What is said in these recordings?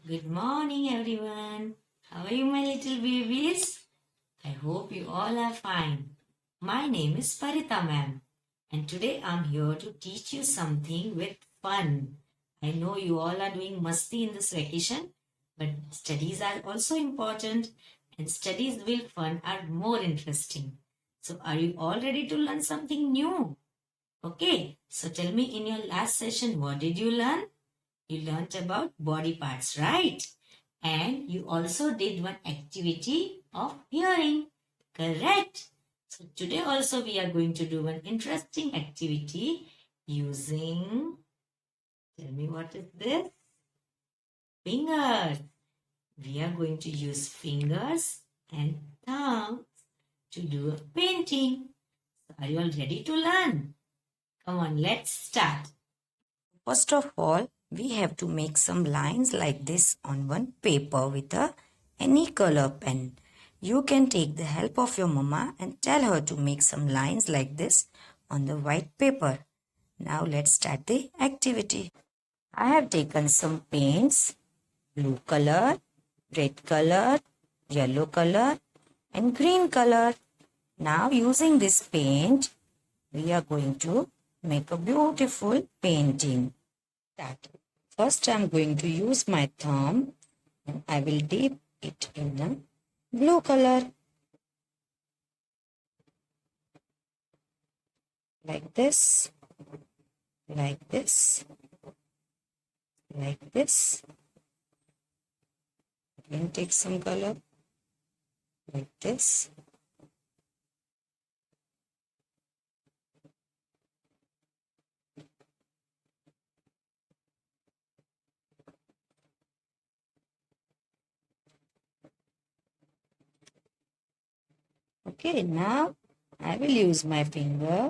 Good morning, everyone. How are you, my little babies? I hope you all are fine. My name is Parita ma'am, and today I'm here to teach you something with fun. I know you all are doing musty in this vacation, but studies are also important, and studies with fun are more interesting. So, are you all ready to learn something new? Okay, so tell me in your last session, what did you learn? You learnt about body parts, right? And you also did one activity of hearing, correct? So today also we are going to do one interesting activity using, tell me what is this? Fingers. We are going to use fingers and thumbs to do a painting. So are you all ready to learn? Come on, let's start. First of all, we have to make some lines like this on one paper with any color pen. You can take the help of your mama and tell her to make some lines like this on the white paper. Now let's start the activity. I have taken some paints, blue color, red color, yellow color and green color. Now using this paint, we are going to make a beautiful painting. First, I am going to use my thumb and I will dip it in a blue color. Like this, like this, like this. Again, take some color like this. Okay, now I will use my finger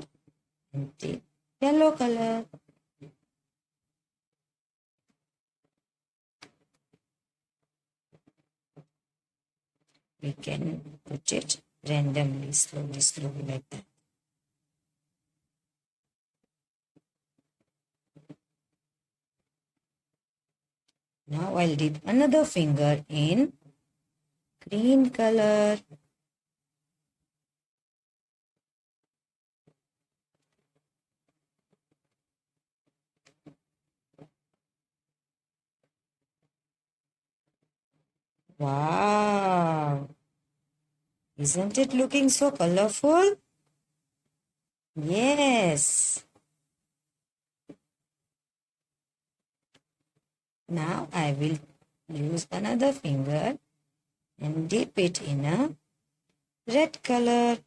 and take yellow color. We can put it randomly, slowly, slowly like that. Now I'll dip another finger in green color. Wow! Isn't it looking so colorful? Yes. Now I will use another finger and dip it in a red color.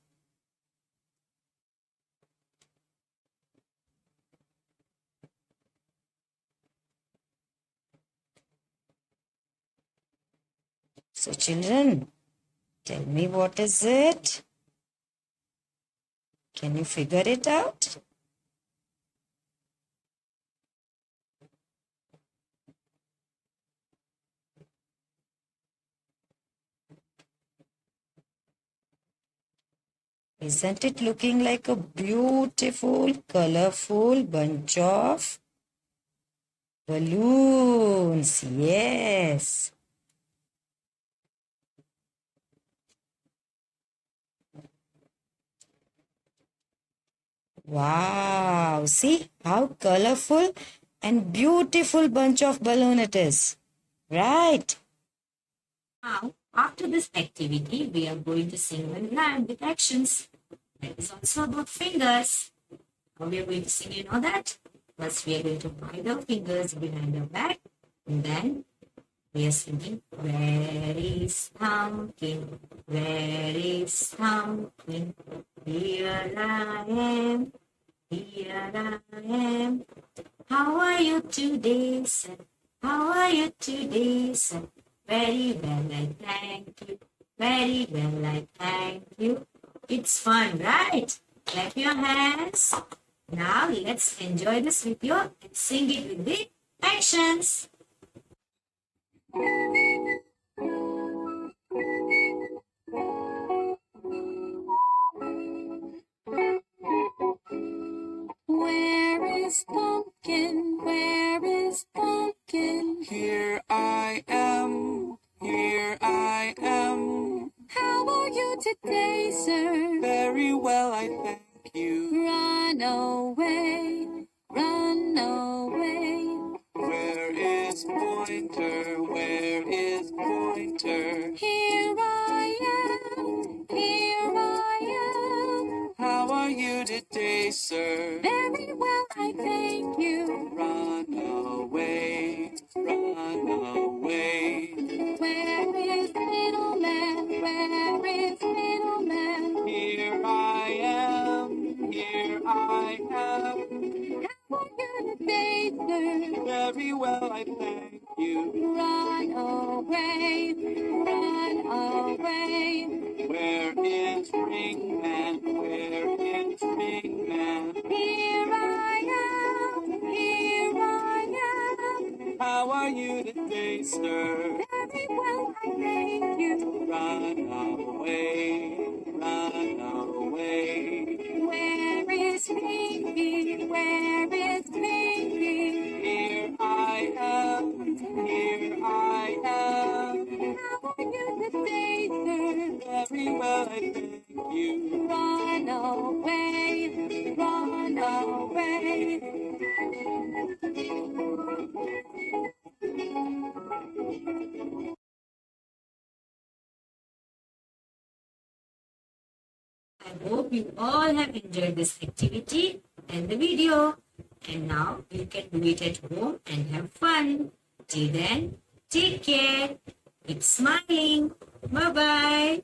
So children, tell me what is it? Can you figure it out? Isn't it looking like a beautiful, colorful bunch of balloons? Yes. Wow. See how colorful and beautiful bunch of balloon it is. Right. Now, after this activity, we are going to sing one line with actions. That is also about fingers. How we are going to sing, you know that? First, we are going to hide our fingers behind our back, and then we are singing, where is pumpkin? Where is pumpkin? Here I am. Here I am. How are you today, sir? How are you today, sir? Very well, I thank you. Very well, I thank you. It's fun, right? Clap your hands. Now let's enjoy this with you and sing it with the actions. Where is pumpkin? Where is pumpkin? Here I am. day, sir? Very well, I thank you. Run away, run away. Where is Pointer? Where is Pointer? Here I am, here I am. How are you today, sir? Very well, I thank you. Run away, run away. Where is little man? Where is little man? Here I am, here I am. How are you today, sir? Very well, I thank you. Run away, run away. Where is Ringman? Where is Ringman? Here I am, here I am. How are you today, sir? Very well, I thank you. Run away, run away. Where is Pinky? Where is Pinky? Here I am, here I am. How are you today, sir? Very well, I thank you. Run away, run away. I hope you all have enjoyed this activity and the video. And now you can do it at home and have fun. Till then, take care. Keep smiling. Bye-bye.